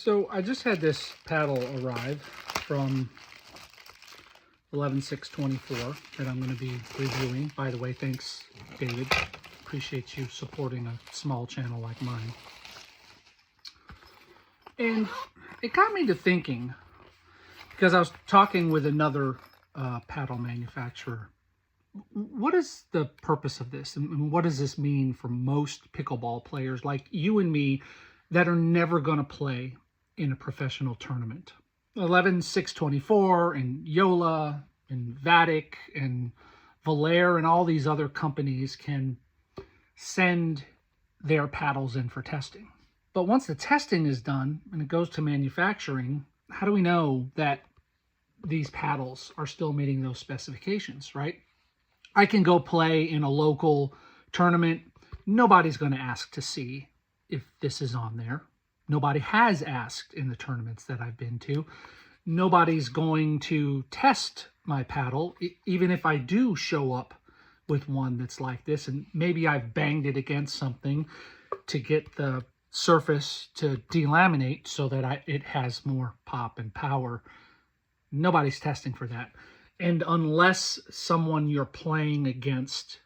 So I just had this paddle arrive from 11/6/24 that I'm going to be reviewing. By the way, thanks, David. Appreciate you supporting a small channel like mine. And it got me to thinking, because I was talking with another paddle manufacturer. What is the purpose of this? And what does this mean for most pickleball players like you and me that are never going to play in a professional tournament? 11/6/24 and Yola and Vatic and Valair and all these other companies can send their paddles in for testing. But once the testing is done and it goes to manufacturing, how do we know that these paddles are still meeting those specifications, right? I can go play in a local tournament. Nobody's going to ask to see if this is on there. Nobody has asked in the tournaments that I've been to. Nobody's going to test my paddle, even if I do show up with one that's like this, and maybe I've banged it against something to get the surface to delaminate so that it has more pop and power. Nobody's testing for that. And unless someone you're playing against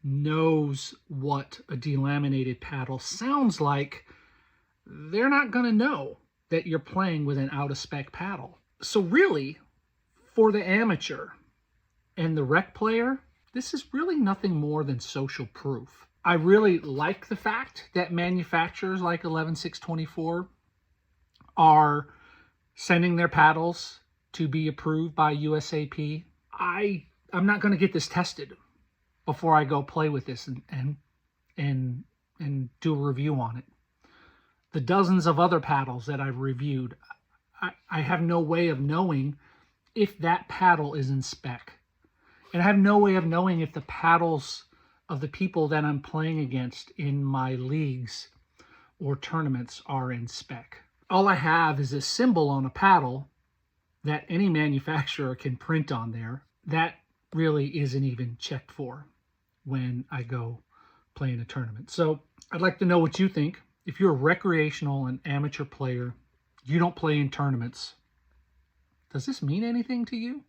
knows what a delaminated paddle sounds like, they're not going to know that you're playing with an out-of-spec paddle. So really, for the amateur and the rec player, this is really nothing more than social proof. I really like the fact that manufacturers like 11/6/24 are sending their paddles to be approved by USAP. I'm not going to get this tested before I go play with this and do a review on it. The dozens of other paddles that I've reviewed, I have no way of knowing if that paddle is in spec. And I have no way of knowing if the paddles of the people that I'm playing against in my leagues or tournaments are in spec. All I have is a symbol on a paddle that any manufacturer can print on there. That really isn't even checked for when I go play in a tournament. So I'd like to know what you think. If you're a recreational and amateur player, you don't play in tournaments, does this mean anything to you?